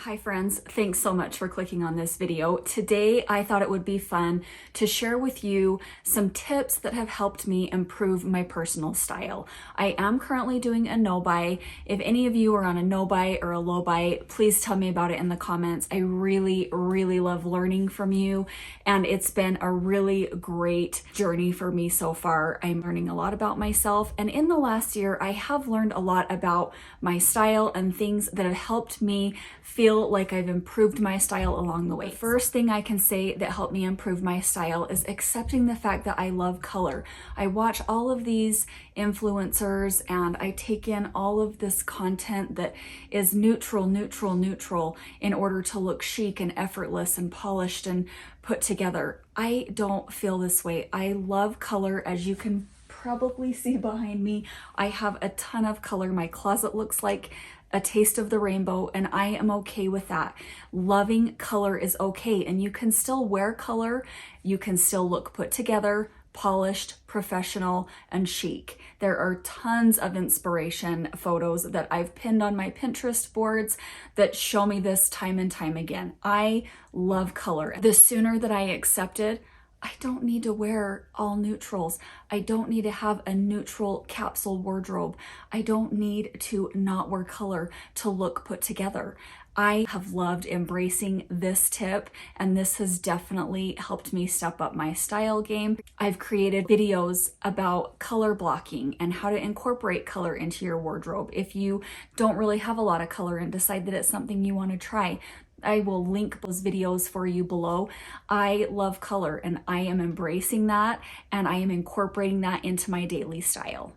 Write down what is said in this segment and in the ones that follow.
Hi friends, thanks so much for clicking on this video. Today I thought it would be fun to share with you some tips that have helped me improve my personal style. I am currently doing a no-buy. If any of you are on a no-buy or a low-buy, please tell me about it in the comments. I really love learning from you, and it's been a really great journey for me so far. I'm learning a lot about myself, and in the last year I have learned a lot about my style and things that have helped me feel like I've improved my style along the way. The first thing I can say that helped me improve my style is accepting the fact that I love color. I watch all of these influencers and I take in all of this content that is neutral in order to look chic and effortless and polished and put together. I don't feel this way. I love color, as you can probably see behind me. I have a ton of color. My closet looks like a taste of the rainbow, and I am okay with that. Loving color is okay, and you can still wear color. You can still look put together, polished, professional, and chic. There are tons of inspiration photos that I've pinned on my Pinterest boards that show me this time and time again. I love color. The sooner that I accept it, I don't need to wear all neutrals. I don't need to have a neutral capsule wardrobe. I don't need to not wear color to look put together. I have loved embracing this tip, and this has definitely helped me step up my style game. I've created videos about color blocking and how to incorporate color into your wardrobe. If you don't really have a lot of color and decide that it's something you want to try, I will link those videos for you below. I love color, and I am embracing that, and I am incorporating that into my daily style.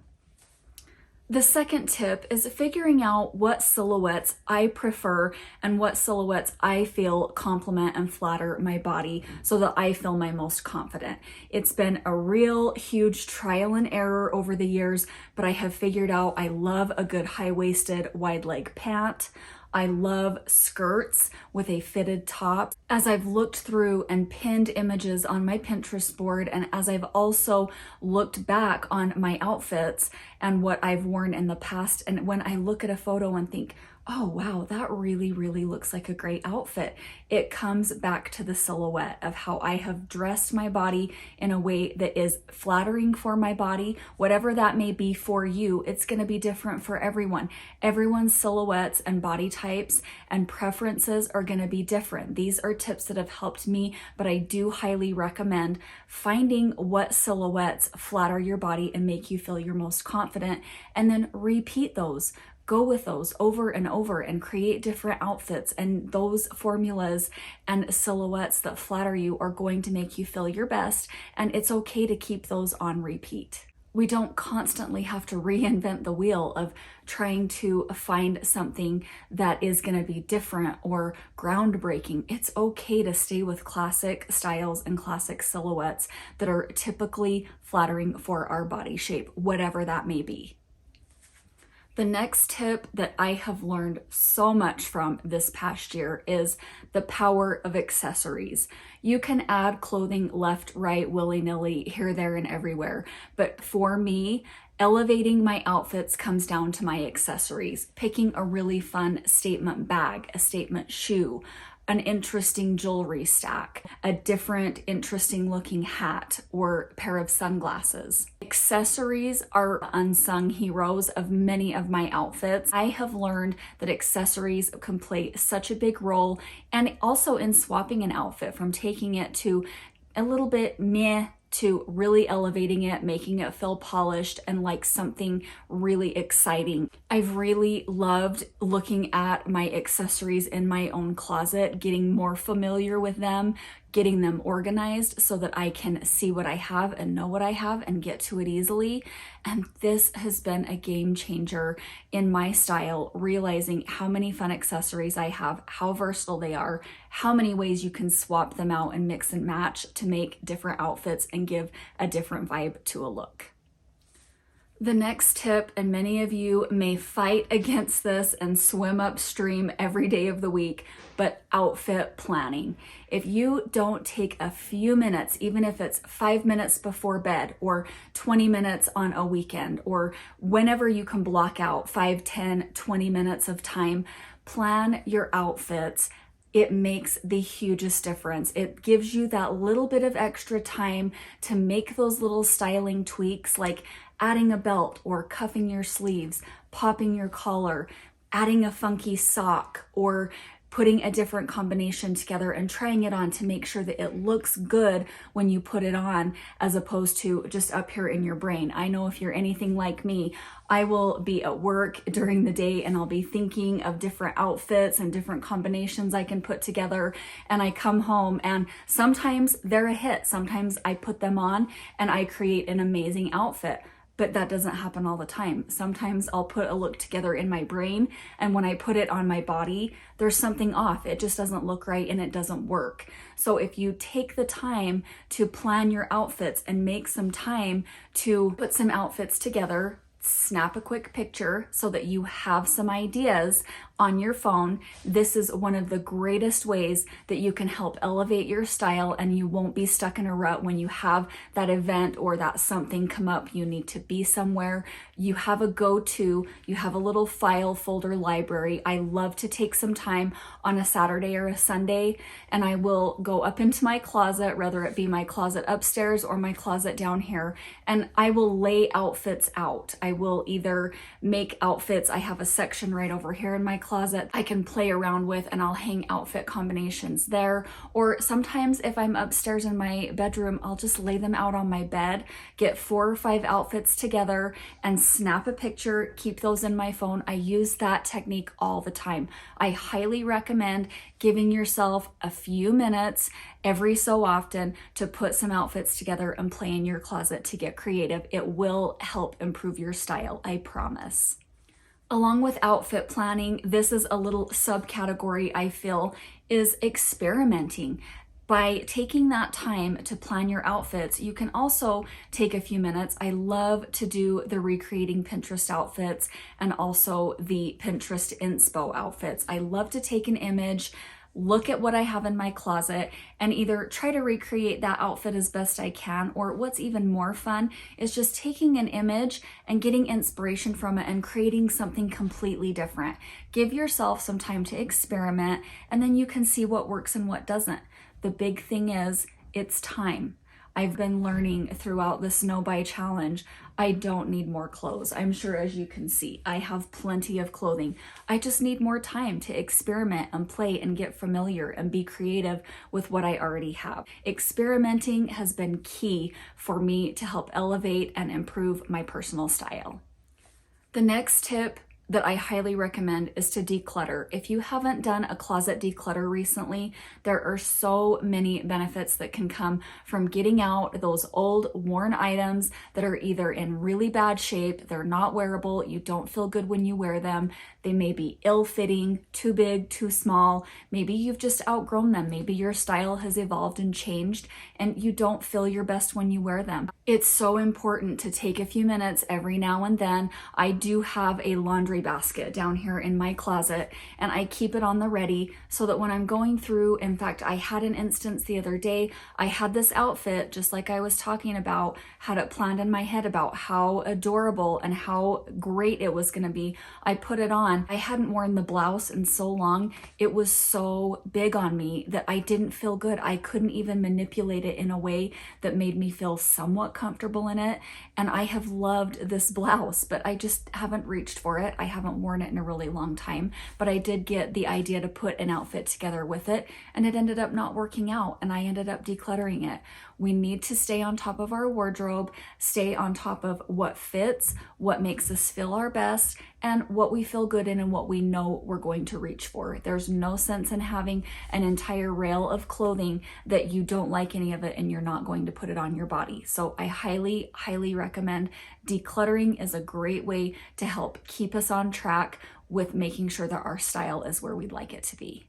The second tip is figuring out what silhouettes I prefer and what silhouettes I feel complement and flatter my body so that I feel my most confident. It's been a real huge trial and error over the years, but I have figured out I love a good high-waisted wide leg pant. I love skirts with a fitted top. As I've looked through and pinned images on my Pinterest board, and as I've also looked back on my outfits and what I've worn in the past, and when I look at a photo and think, oh wow, that really looks like a great outfit, it comes back to the silhouette of how I have dressed my body in a way that is flattering for my body. Whatever that may be for you, it's going to be different for everyone. Everyone's silhouettes and body types and preferences are going to be different. These are tips that have helped me, but I do highly recommend finding what silhouettes flatter your body and make you feel your most confident, and then repeat those. Go with those over and over and create different outfits, and those formulas and silhouettes that flatter you are going to make you feel your best, and it's okay to keep those on repeat. We don't constantly have to reinvent the wheel of trying to find something that is going to be different or groundbreaking. It's okay to stay with classic styles and classic silhouettes that are typically flattering for our body shape, whatever that may be. The next tip that I have learned so much from this past year is the power of accessories. You can add clothing left, right, willy-nilly, here, there, and everywhere. But for me, elevating my outfits comes down to my accessories. Picking a really fun statement bag, a statement shoe, an interesting jewelry stack, a different interesting looking hat or pair of sunglasses. Accessories are unsung heroes of many of my outfits. I have learned that accessories can play such a big role, and also in swapping an outfit from taking it to a little bit meh to really elevating it, making it feel polished and like something really exciting. I've really loved looking at my accessories in my own closet, getting more familiar with them, getting them organized so that I can see what I have and know what I have and get to it easily. And this has been a game changer in my style, realizing how many fun accessories I have, how versatile they are, how many ways you can swap them out and mix and match to make different outfits and give a different vibe to a look. The next tip, and many of you may fight against this and swim upstream every day of the week, but outfit planning. If you don't take a few minutes, even if it's 5 minutes before bed or 20 minutes on a weekend, or whenever you can block out 5, 10, 20 minutes of time, plan your outfits. It makes the hugest difference. It gives you that little bit of extra time to make those little styling tweaks, like adding a belt or cuffing your sleeves, popping your collar, adding a funky sock, or putting a different combination together and trying it on to make sure that it looks good when you put it on, as opposed to just up here in your brain. I know if you're anything like me, I will be at work during the day and I'll be thinking of different outfits and different combinations I can put together, and I come home and sometimes they're a hit. Sometimes I put them on and I create an amazing outfit. But that doesn't happen all the time. Sometimes I'll put a look together in my brain, and when I put it on my body, there's something off. It just doesn't look right and it doesn't work. So if you take the time to plan your outfits and make some time to put some outfits together, snap a quick picture so that you have some ideas on your phone. This is one of the greatest ways that you can help elevate your style, and you won't be stuck in a rut when you have that event or that something come up. You need to be somewhere. You have a go-to, you have a little file folder library. I love to take some time on a Saturday or a Sunday, and I will go up into my closet, whether it be my closet upstairs or my closet down here, and I will lay outfits out. I will either make outfits. I have a section right over here in my closet I can play around with, and I'll hang outfit combinations there. Or sometimes if I'm upstairs in my bedroom, I'll just lay them out on my bed, get 4 or 5 outfits together and snap a picture, keep those in my phone. I use that technique all the time. I highly recommend giving yourself a few minutes every so often to put some outfits together and play in your closet to get creative. It will help improve your style, I promise. Along with outfit planning, this is a little subcategory I feel is experimenting. By taking that time to plan your outfits, you can also take a few minutes. I love to do the recreating Pinterest outfits and also the Pinterest inspo outfits. I love to take an image, look at what I have in my closet, and either try to recreate that outfit as best I can, or what's even more fun is just taking an image and getting inspiration from it and creating something completely different. Give yourself some time to experiment, and then you can see what works and what doesn't. The big thing is, it's time. I've been learning throughout the Snow Buy Challenge, I don't need more clothes. I'm sure, as you can see, I have plenty of clothing. I just need more time to experiment and play and get familiar and be creative with what I already have. Experimenting has been key for me to help elevate and improve my personal style. The next tip that I highly recommend is to declutter. If you haven't done a closet declutter recently, there are so many benefits that can come from getting out those old worn items that are either in really bad shape, they're not wearable, you don't feel good when you wear them, they may be ill-fitting, too big, too small, maybe you've just outgrown them, maybe your style has evolved and changed and you don't feel your best when you wear them. It's so important to take a few minutes every now and then. I do have a laundry basket down here in my closet, and I keep it on the ready so that when I'm going through, in fact, I had an instance the other day, I had this outfit, just like I was talking about, had it planned in my head about how adorable and how great it was gonna be. I put it on. I hadn't worn the blouse in so long. It was so big on me that I didn't feel good. I couldn't even manipulate it in a way that made me feel somewhat comfortable in it. And I have loved this blouse, but I just haven't reached for it. I haven't worn it in a really long time, but I did get the idea to put an outfit together with it, and it ended up not working out, and I ended up decluttering it. We need to stay on top of our wardrobe, stay on top of what fits, what makes us feel our best, and what we feel good in and what we know we're going to reach for. There's no sense in having an entire rail of clothing that you don't like any of it and you're not going to put it on your body. So I highly, highly recommend decluttering is a great way to help keep us on track with making sure that our style is where we'd like it to be.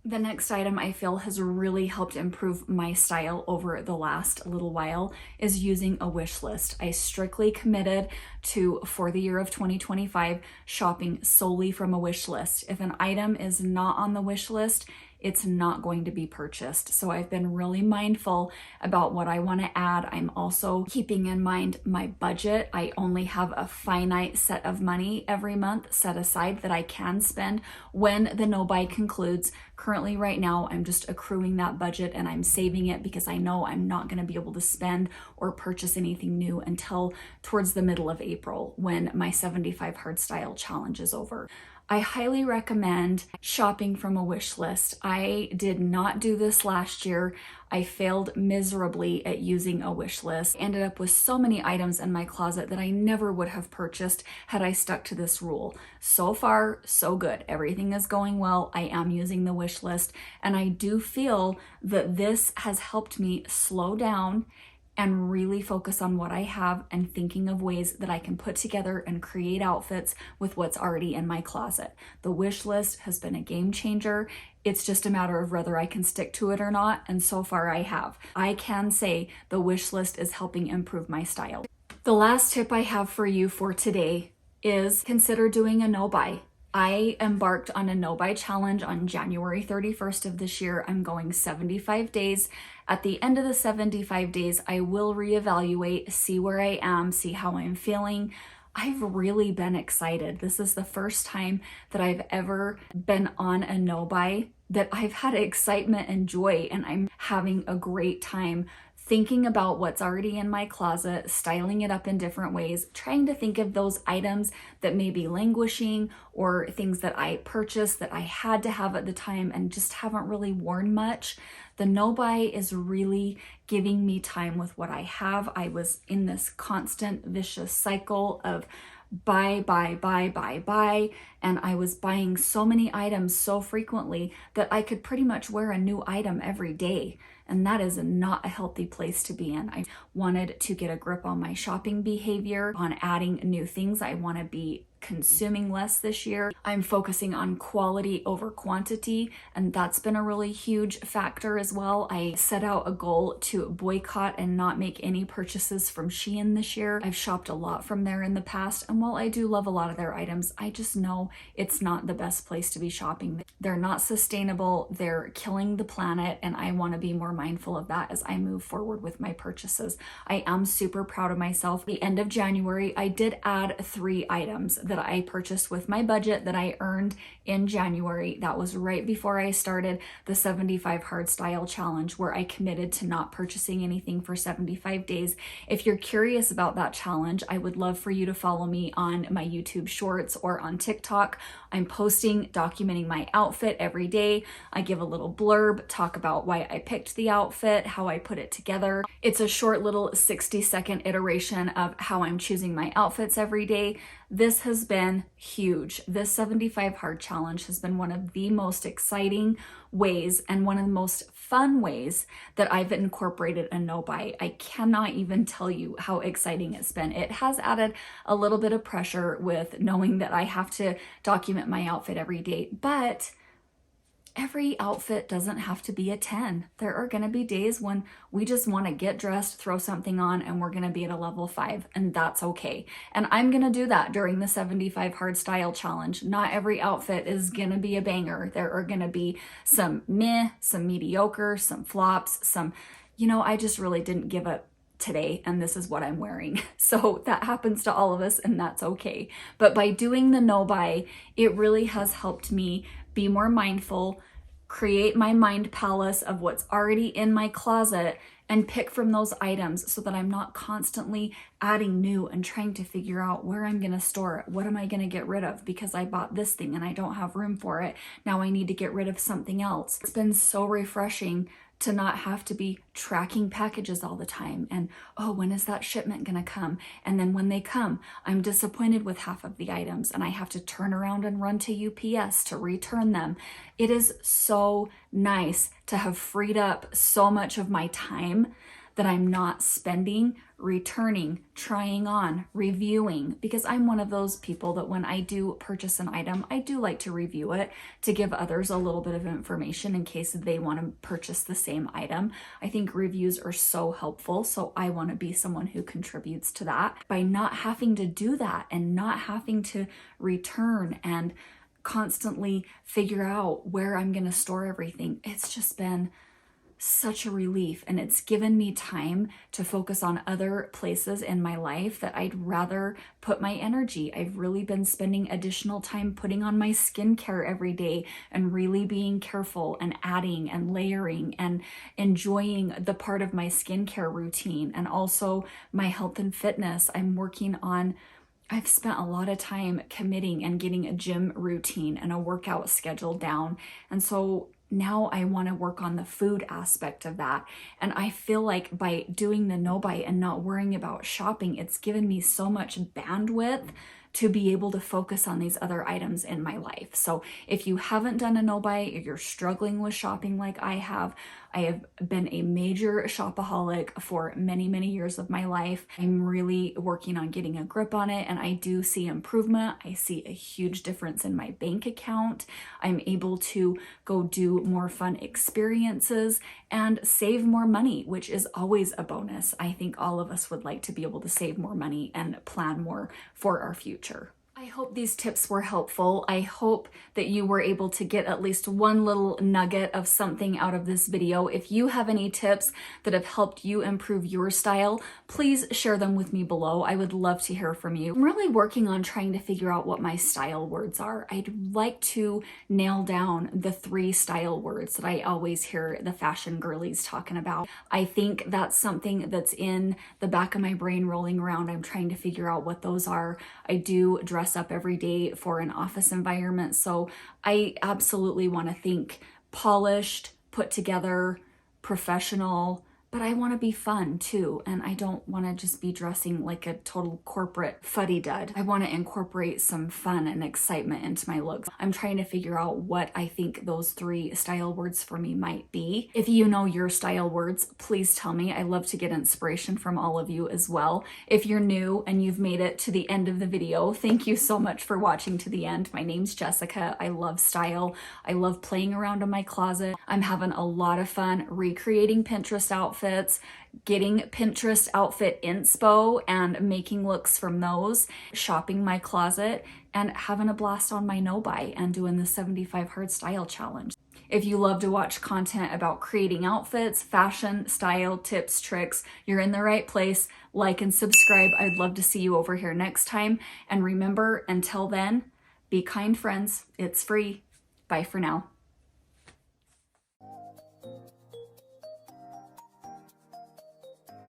The next item I feel has really helped improve my style over the last little while is using a wish list. I strictly committed to, for the year of 2025, shopping solely from a wish list. If an item is not on the wish list, it's not going to be purchased. So I've been really mindful about what I want to add. I'm also keeping in mind my budget. I only have a finite set of money every month set aside that I can spend when the no buy concludes. Currently, right now, I'm just accruing that budget and I'm saving it because I know I'm not going to be able to spend or purchase anything new until towards the middle of April when my 75 Hard Style Challenge is over. I highly recommend shopping from a wish list. I did not do this last year. I failed miserably at using a wish list. Ended up with so many items in my closet that I never would have purchased had I stuck to this rule. So far, so good. Everything is going well. I am using the wish list, and I do feel that this has helped me slow down and really focus on what I have and thinking of ways that I can put together and create outfits with what's already in my closet. The wish list has been a game changer. It's just a matter of whether I can stick to it or not, and so far I have. I can say the wish list is helping improve my style. The last tip I have for you for today is consider doing a no buy. I embarked on a no buy challenge on January 31st of this year. I'm going 75 days. At the end of the 75 days, I will reevaluate, see where I am, see how I'm feeling. I've really been excited. This is the first time that I've ever been on a no buy that I've had excitement and joy, and I'm having a great time thinking about what's already in my closet, styling it up in different ways, trying to think of those items that may be languishing or things that I purchased that I had to have at the time and just haven't really worn much. The no buy is really giving me time with what I have. I was in this constant vicious cycle of buy, and I was buying so many items so frequently that I could pretty much wear a new item every day. And that is not a healthy place to be in. I wanted to get a grip on my shopping behavior, on adding new things. I want to be consuming less this year. I'm focusing on quality over quantity, and that's been a really huge factor as well. I set out a goal to boycott and not make any purchases from Shein this year. I've shopped a lot from there in the past, and while I do love a lot of their items, I just know it's not the best place to be shopping. They're not sustainable, they're killing the planet, and I want to be more mindful of that as I move forward with my purchases. I am super proud of myself. At the end of January, I did add 3 items that I purchased with my budget that I earned in January. That was right before I started the 75 Hard Style Challenge, where I committed to not purchasing anything for 75 days. If you're curious about that challenge, I would love for you to follow me on my YouTube shorts or on TikTok. I'm posting, documenting my outfit every day. I give a little blurb, talk about why I picked the outfit, how I put it together. It's a short little 60-second iteration of how I'm choosing my outfits every day. This has been huge. This 75 Hard Challenge has been one of the most exciting ways and one of the most fun ways that I've incorporated a no buy. I cannot even tell you how exciting it's been. It has added a little bit of pressure with knowing that I have to document my outfit every day, but every outfit doesn't have to be a 10. There are going to be days when we just want to get dressed, throw something on, and we're going to be at a level 5, and that's okay. And I'm going to do that during the 75 Hard Style Challenge. Not every outfit is going to be a banger. There are going to be some meh, some mediocre, some flops, some, I just really didn't give up today and this is what I'm wearing. So that happens to all of us, and that's okay. But by doing the no buy, it really has helped me be more mindful, create my mind palace of what's already in my closet, and pick from those items so that I'm not constantly adding new and trying to figure out where I'm going to store it. What am I going to get rid of because I bought this thing and I don't have room for it. Now I need to get rid of something else. It's been so refreshing to not have to be tracking packages all the time and, oh, when is that shipment gonna come? And then when they come, I'm disappointed with half of the items and I have to turn around and run to UPS to return them. It is so nice to have freed up so much of my time that I'm not spending returning, trying on, reviewing, because I'm one of those people that when I do purchase an item, I do like to review it to give others a little bit of information in case they want to purchase the same item. I think reviews are so helpful, so I want to be someone who contributes to that. By not having to do that and not having to return and constantly figure out where I'm going to store everything. It's just been such a relief, and it's given me time to focus on other places in my life that I'd rather put my energy. I've really been spending additional time putting on my skincare every day and really being careful and adding and layering and enjoying the part of my skincare routine, and also my health and fitness. I've spent a lot of time committing and getting a gym routine and a workout schedule down. And so now I want to work on the food aspect of that. And I feel like by doing the no buy and not worrying about shopping, it's given me so much bandwidth to be able to focus on these other items in my life. So if you haven't done a no buy, if you're struggling with shopping like I have been a major shopaholic for many, many years of my life. I'm really working on getting a grip on it, and I do see improvement. I see a huge difference in my bank account. I'm able to go do more fun experiences and save more money, which is always a bonus. I think all of us would like to be able to save more money and plan more for our future. I hope these tips were helpful. I hope that you were able to get at least one little nugget of something out of this video. If you have any tips that have helped you improve your style, please share them with me below. I would love to hear from you. I'm really working on trying to figure out what my style words are. I'd like to nail down the 3 style words that I always hear the fashion girlies talking about. I think that's something that's in the back of my brain rolling around. I'm trying to figure out what those are. I do dress up every day for an office environment, so I absolutely want to think polished, put together, professional, but I want to be fun too, and I don't want to just be dressing like a total corporate fuddy-dud. I want to incorporate some fun and excitement into my looks. I'm trying to figure out what I think those 3 style words for me might be. If you know your style words, please tell me. I love to get inspiration from all of you as well. If you're new and you've made it to the end of the video, thank you so much for watching to the end. My name's Jessica. I love style. I love playing around in my closet. I'm having a lot of fun recreating Pinterest outfits, getting Pinterest outfit inspo and making looks from those, shopping my closet, and having a blast on my no buy and doing the 75 hard style challenge. If you love to watch content about creating outfits, fashion, style, tips, tricks, you're in the right place. Like and subscribe. I'd love to see you over here next time. And remember, until then, be kind, friends. It's free. Bye for now.